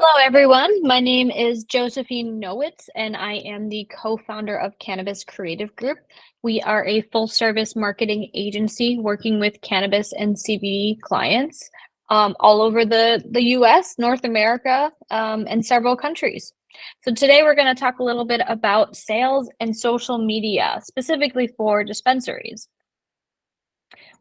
Hello, everyone. My name is Josephine Nowitz, and I am the co-founder of Cannabis Creative Group. We are a full-service marketing agency working with cannabis and CBD clients all over the US, North America, and several countries. So today we're going to talk a little bit about sales and social media, specifically for dispensaries.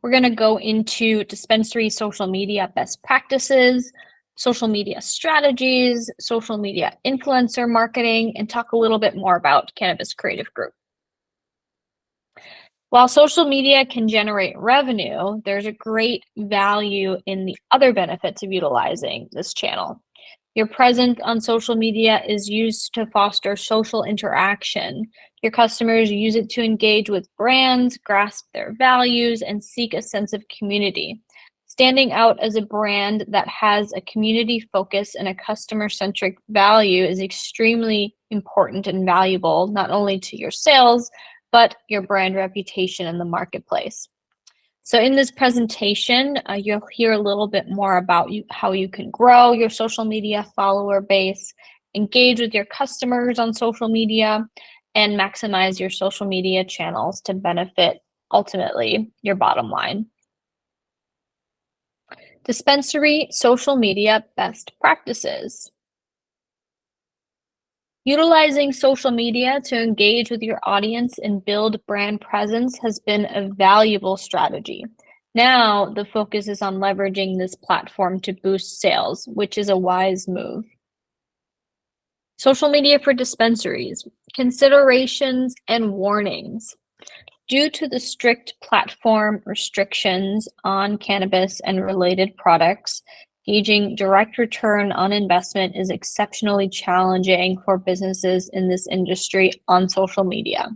We're going to go into dispensary social media best practices, social media strategies, social media influencer marketing, and talk a little bit more about Cannabis Creative Group. While social media can generate revenue, there's a great value in the other benefits of utilizing this channel. Your presence on social media is used to foster social interaction. Your customers use it to engage with brands, grasp their values, and seek a sense of community. Standing out as a brand that has a community focus and a customer-centric value is extremely important and valuable, not only to your sales, but your brand reputation in the marketplace. So in this presentation, you'll hear a little bit more about how you can grow your social media follower base, engage with your customers on social media, and maximize your social media channels to benefit, ultimately, your bottom line. Dispensary social media best practices. Utilizing social media to engage with your audience and build brand presence has been a valuable strategy. Now, the focus is on leveraging this platform to boost sales, which is a wise move. Social media for dispensaries, considerations and warnings. Due to the strict platform restrictions on cannabis and related products, gauging direct return on investment is exceptionally challenging for businesses in this industry on social media.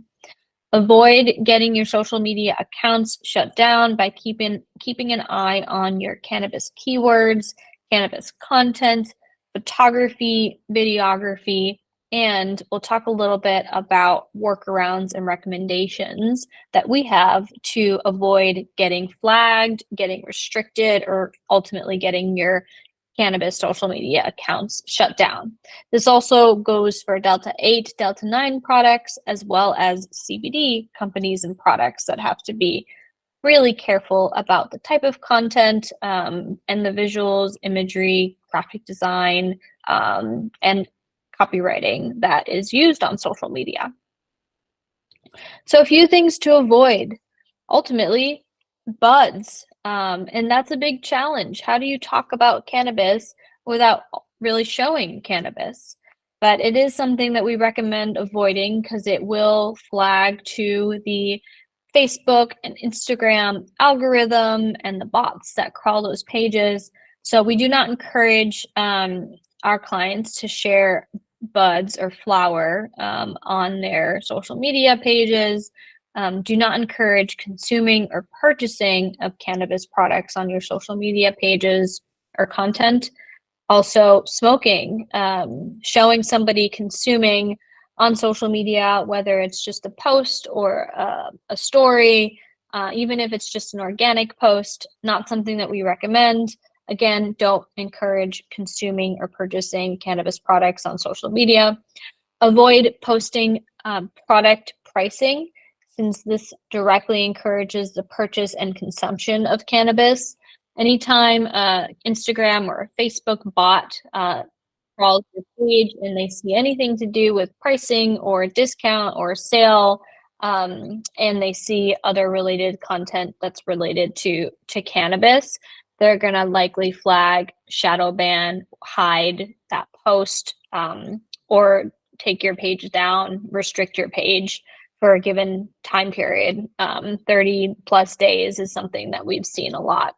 Avoid getting your social media accounts shut down by keeping an eye on your cannabis keywords, cannabis content, photography, videography, and we'll talk a little bit about workarounds and recommendations that we have to avoid getting flagged, getting restricted, or ultimately getting your cannabis social media accounts shut down. This also goes for Delta 8, Delta 9 products, as well as CBD companies and products that have to be really careful about the type of content and the visuals, imagery, graphic design, and copywriting that is used on social media. So a few things to avoid. Ultimately, buds, and that's a big challenge. How do you talk about cannabis without really showing cannabis? But it is something that we recommend avoiding because it will flag to the Facebook and Instagram algorithm and the bots that crawl those pages. So we do not encourage our clients to share buds or flower on their social media pages. Do not encourage consuming or purchasing of cannabis products on your social media pages or content. Also, smoking, showing somebody consuming on social media, whether it's just a post or a story, even if it's just an organic post, not something that we recommend. Again, don't encourage consuming or purchasing cannabis products on social media. Avoid posting product pricing, since this directly encourages the purchase and consumption of cannabis. Anytime Instagram or Facebook bot crawls your page and they see anything to do with pricing or discount or sale, and they see other related content that's related to cannabis, they're going to likely flag, shadow ban, hide that post, or take your page down, restrict your page for a given time period. 30 plus days is something that we've seen a lot.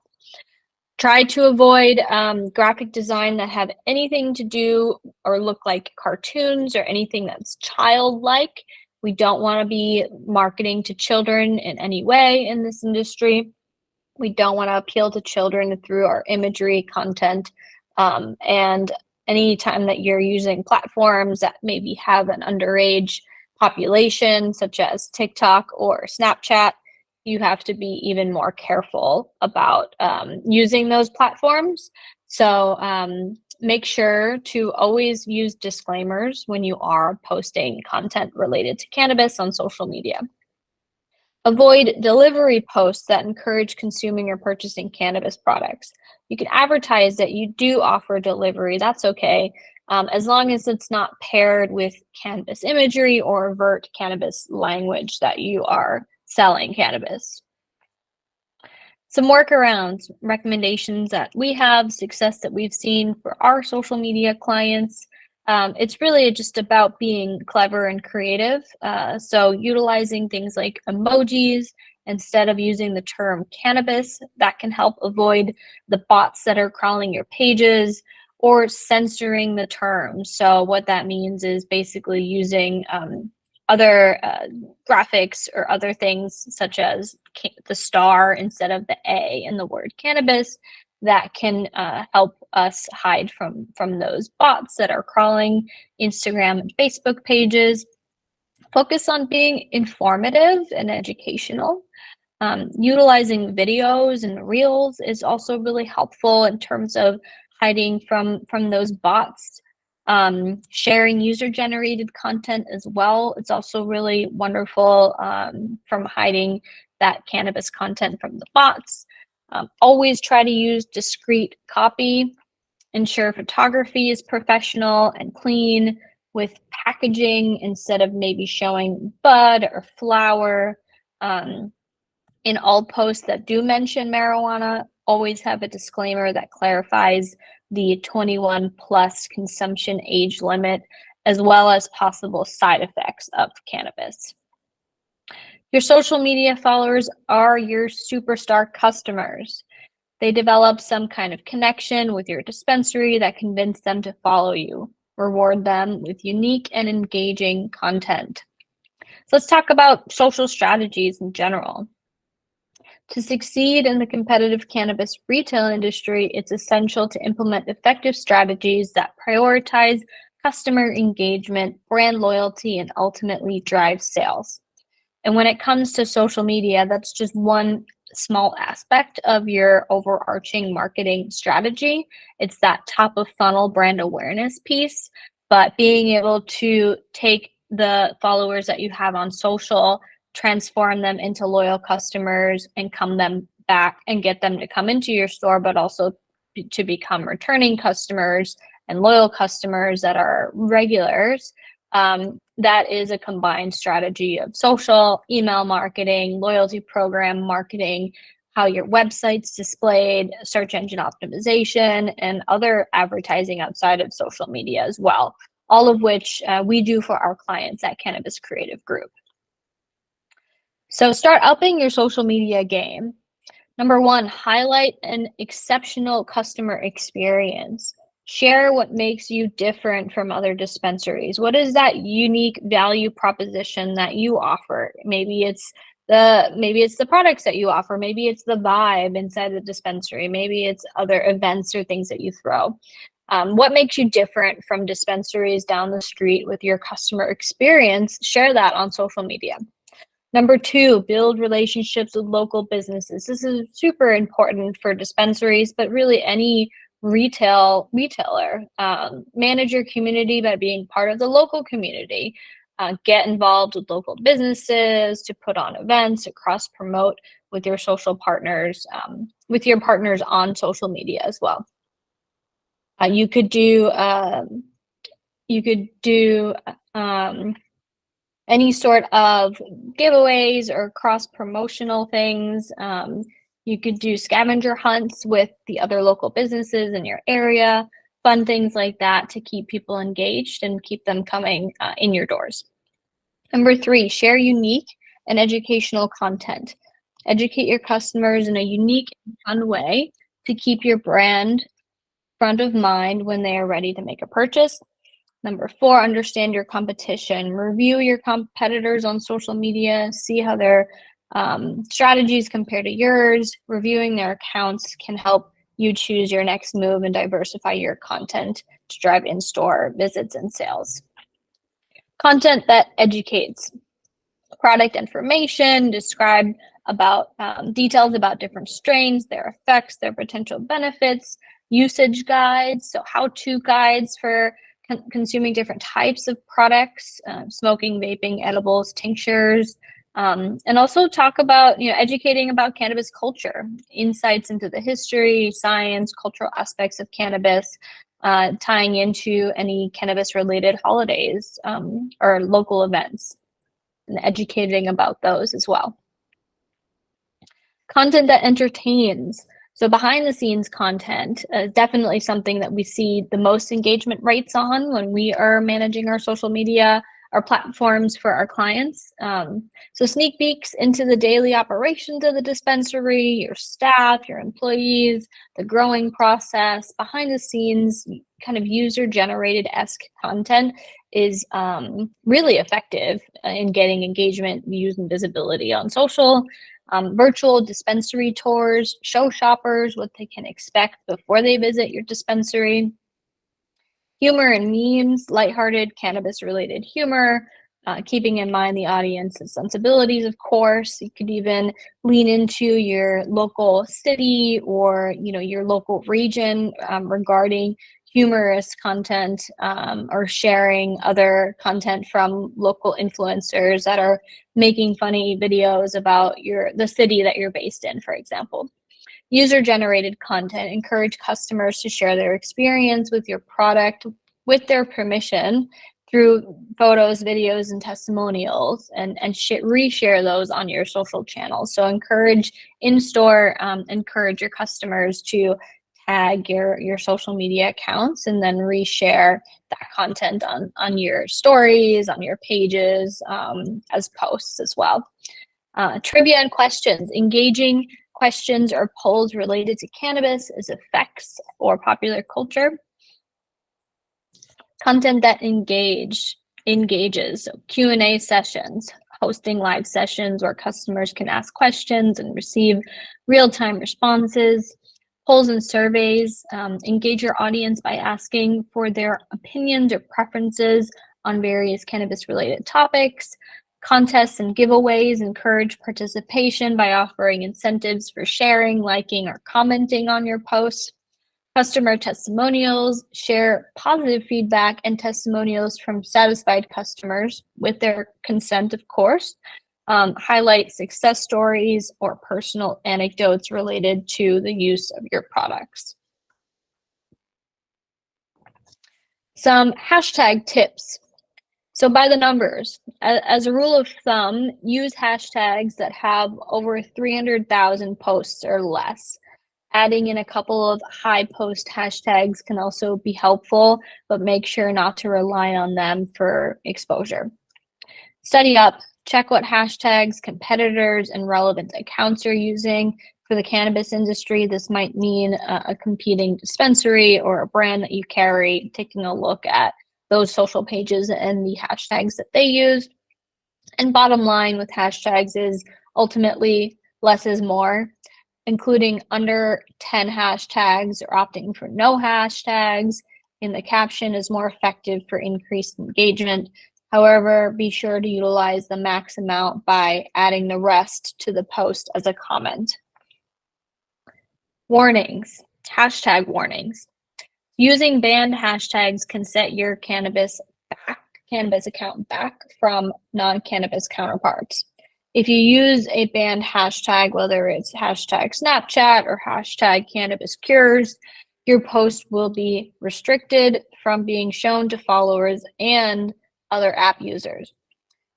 Try to avoid graphic design that have anything to do or look like cartoons or anything that's childlike. We don't want to be marketing to children in any way in this industry. We don't want to appeal to children through our imagery, content, and anytime that you're using platforms that maybe have an underage population, such as TikTok or Snapchat, you have to be even more careful about using those platforms. So Make sure to always use disclaimers when you are posting content related to cannabis on social media. Avoid delivery posts that encourage consuming or purchasing cannabis products. You can advertise that you do offer delivery, that's okay, as long as it's not paired with cannabis imagery or overt cannabis language that you are selling cannabis. Some workarounds, recommendations that we have, success that we've seen for our social media clients. It's really just about being clever and creative. So utilizing things like emojis instead of using the term cannabis, that can help avoid the bots that are crawling your pages, or censoring the term. So what that means is basically using other graphics or other things such as the star instead of the A in the word cannabis, that can help us hide from those bots that are crawling Instagram and Facebook pages. Focus on being informative and educational. Utilizing videos and reels is also really helpful in terms of hiding from those bots. Sharing user-generated content as well. It's also really wonderful from hiding that cannabis content from the bots. Always try to use discreet copy. Ensure photography is professional and clean with packaging instead of maybe showing bud or flower. In all posts that do mention marijuana, always have a disclaimer that clarifies the 21 plus consumption age limit, as well as possible side effects of cannabis. Your social media followers are your superstar customers. They develop some kind of connection with your dispensary that convince them to follow you. Reward them with unique and engaging content. So let's talk about social strategies in general. To succeed in the competitive cannabis retail industry, it's essential to implement effective strategies that prioritize customer engagement, brand loyalty, and ultimately drive sales. And when it comes to social media, that's just one small aspect of your overarching marketing strategy. It's that top of funnel brand awareness piece, but being able to take the followers that you have on social, transform them into loyal customers, and come them back and get them to come into your store, but also to become returning customers and loyal customers that are regulars. That is a combined strategy of social, email marketing, loyalty program marketing, how your website's displayed, search engine optimization, and other advertising outside of social media as well, all of which we do for our clients at Cannabis Creative Group. So start upping your social media game. Number one, highlight an exceptional customer experience. Share what makes you different from other dispensaries. What is that unique value proposition that you offer? Maybe it's the products that you offer. Maybe it's the vibe inside the dispensary. Maybe it's other events or things that you throw. What makes you different from dispensaries down the street with your customer experience? Share that on social media. Number two, build relationships with local businesses. This is super important for dispensaries, but really any retailer. Manage your community by being part of the local community. Get involved with local businesses to put on events, to cross promote with your social partners, with your partners on social media as well. You could do any sort of giveaways or cross-promotional things. You could do scavenger hunts with the other local businesses in your area, fun things like that to keep people engaged and keep them coming in your doors. Number three, share unique and educational content. Educate your customers in a unique and fun way to keep your brand front of mind when they are ready to make a purchase. Number four, understand your competition. Review your competitors on social media, see how their strategies compare to yours. Reviewing their accounts can help you choose your next move and diversify your content to drive in-store visits and sales. Content that educates. Product information, describe about details about different strains, their effects, their potential benefits. usage guides, so how-to guides for consuming different types of products, smoking, vaping, edibles, tinctures, and also talk about, educating about cannabis culture, insights into the history, science, cultural aspects of cannabis, tying into any cannabis-related holidays or local events, and educating about those as well. Content that entertains. So behind the scenes content is definitely something that we see the most engagement rates on when we are managing our social media, our platforms for our clients. So sneak peeks into the daily operations of the dispensary, your staff, your employees, the growing process, behind the scenes, kind of user-generated-esque content is really effective in getting engagement, views, and visibility on social. Virtual dispensary tours show shoppers what they can expect before they visit your dispensary. Humor and memes, lighthearted cannabis-related humor, keeping in mind the audience's sensibilities, of course. You could even lean into your local city or your local region regarding humorous content or sharing other content from local influencers that are making funny videos about the city that you're based in, for example. User-generated content, encourage customers to share their experience with your product with their permission through photos, videos, and testimonials, and reshare those on your social channels. So encourage in-store, encourage your customers to tag your social media accounts and then reshare that content on your stories, on your pages, as posts as well. Trivia and questions, engaging questions or polls related to cannabis, its effects, or popular culture. Content that engages, so Q&A sessions, hosting live sessions where customers can ask questions and receive real-time responses. Polls and surveys, engage your audience by asking for their opinions or preferences on various cannabis-related topics. Contests and giveaways, encourage participation by offering incentives for sharing, liking, or commenting on your posts. Customer testimonials, share positive feedback and testimonials from satisfied customers with their consent, of course. Highlight success stories or personal anecdotes related to the use of your products. Some hashtag tips. So by the numbers, as a rule of thumb, use hashtags that have over 300,000 posts or less. Adding in a couple of high post hashtags can also be helpful, but make sure not to rely on them for exposure. Study up, check what hashtags competitors and relevant accounts are using. For the cannabis industry, this might mean a competing dispensary or a brand that you carry, taking a look at those social pages and the hashtags that they use. And bottom line with hashtags is ultimately less is more. Including under 10 hashtags or opting for no hashtags in the caption is more effective for increased engagement. However, be sure to utilize the max amount by adding the rest to the post as a comment. Warnings, hashtag warnings. Using banned hashtags can set your cannabis account back from non-cannabis counterparts. If you use a banned hashtag, whether it's hashtag Snapchat or hashtag cannabis cures, your post will be restricted from being shown to followers and other app users.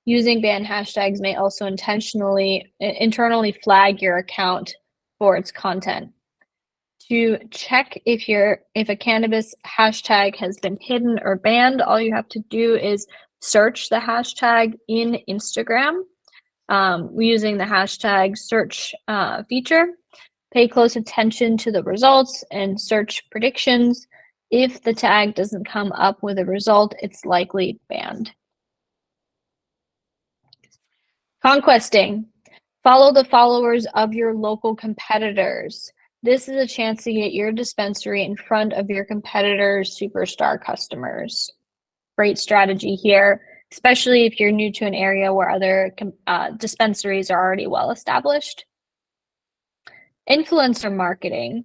Using banned hashtags may also internally flag your account for its content. To check if a cannabis hashtag has been hidden or banned, all you have to do is search the hashtag in Instagram. Using the hashtag search feature. Pay close attention to the results and search predictions. If the tag doesn't come up with a result, it's likely banned. Conquesting. Follow the followers of your local competitors. This is a chance to get your dispensary in front of your competitors' superstar customers. Great strategy here, especially if you're new to an area where other dispensaries are already well established. Influencer marketing.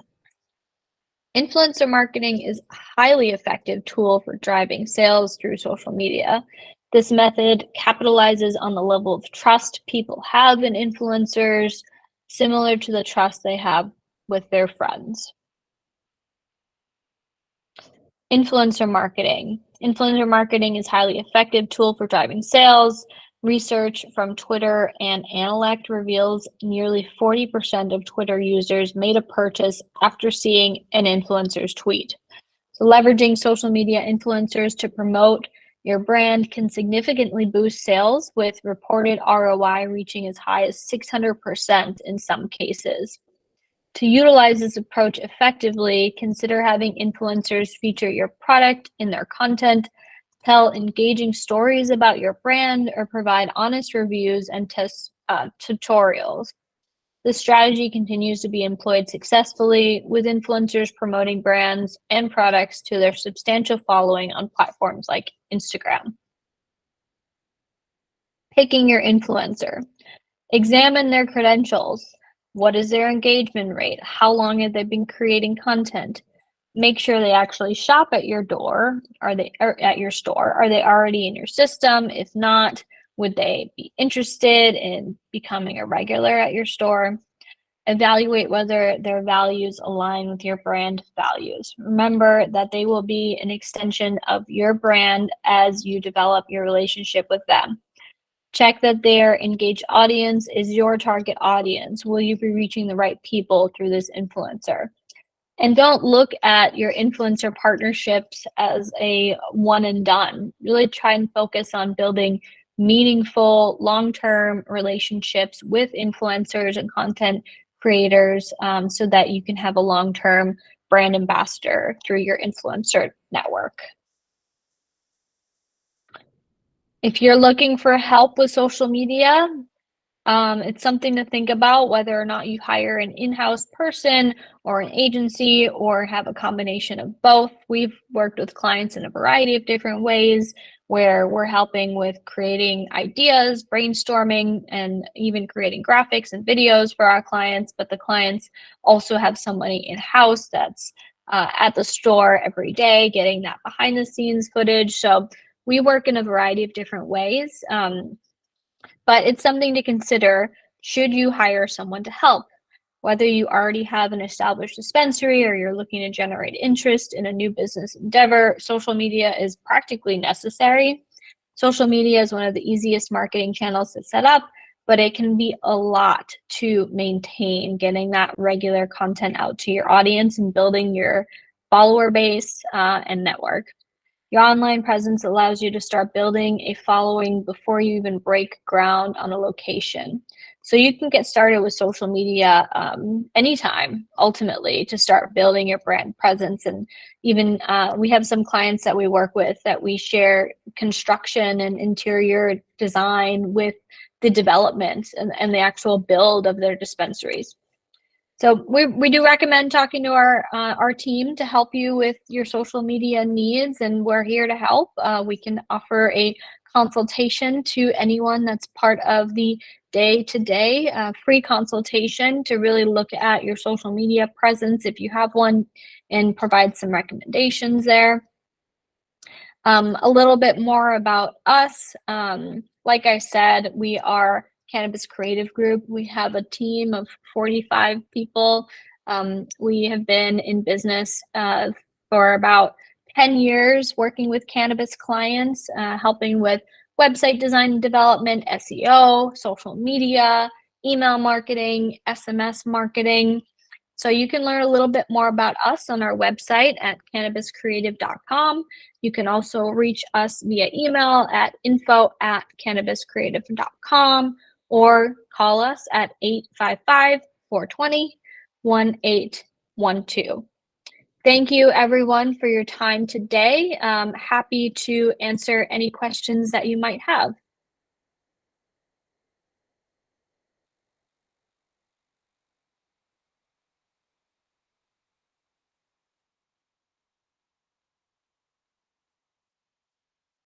Influencer marketing is a highly effective tool for driving sales through social media. This method capitalizes on the level of trust people have in influencers, similar to the trust they have with their friends. Influencer marketing. Influencer marketing is a highly effective tool for driving sales. Research from Twitter and Analect reveals nearly 40% of Twitter users made a purchase after seeing an influencer's tweet. So leveraging social media influencers to promote your brand can significantly boost sales, with reported ROI reaching as high as 600% in some cases. To utilize this approach effectively, consider having influencers feature your product in their content, tell engaging stories about your brand, or provide honest reviews and tutorials. This strategy continues to be employed successfully, with influencers promoting brands and products to their substantial following on platforms like Instagram. Picking your influencer. Examine their credentials. What is their engagement rate? How long have they been creating content? Make sure they actually shop at your door. Or at your store? Are they already in your system? If not, would they be interested in becoming a regular at your store? Evaluate whether their values align with your brand values. Remember that they will be an extension of your brand as you develop your relationship with them. Check that their engaged audience is your target audience. Will you be reaching the right people through this influencer? And don't look at your influencer partnerships as a one and done. Really try and focus on building meaningful, long-term relationships with influencers and content creators, so that you can have a long-term brand ambassador through your influencer network. If you're looking for help with social media, it's something to think about whether or not you hire an in-house person or an agency or have a combination of both. We've worked with clients in a variety of different ways where we're helping with creating ideas, brainstorming, and even creating graphics and videos for our clients. But the clients also have somebody in-house that's at the store every day getting that behind the scenes footage. So we work in a variety of different ways. But it's something to consider should you hire someone to help. Whether you already have an established dispensary or you're looking to generate interest in a new business endeavor, social media is practically necessary. Social media is one of the easiest marketing channels to set up, but it can be a lot to maintain getting that regular content out to your audience and building your follower base and network. Your online presence allows you to start building a following before you even break ground on a location. So you can get started with social media anytime, ultimately, to start building your brand presence. And even we have some clients that we work with that we share construction and interior design with the development and the actual build of their dispensaries. So we do recommend talking to our team to help you with your social media needs, and we're here to help. We can offer a consultation to anyone that's part of the day-to-day free consultation to really look at your social media presence if you have one and provide some recommendations there. A little bit more about us. Like I said, we are Cannabis Creative Group. We have a team of 45 people. We have been in business for about 10 years, working with cannabis clients, helping with website design and development, SEO, social media, email marketing, SMS marketing. So you can learn a little bit more about us on our website at cannabiscreative.com. You can also reach us via email at info@cannabiscreative.com or call us at 855-420-1812. Thank you, everyone, for your time today. Happy to answer any questions that you might have.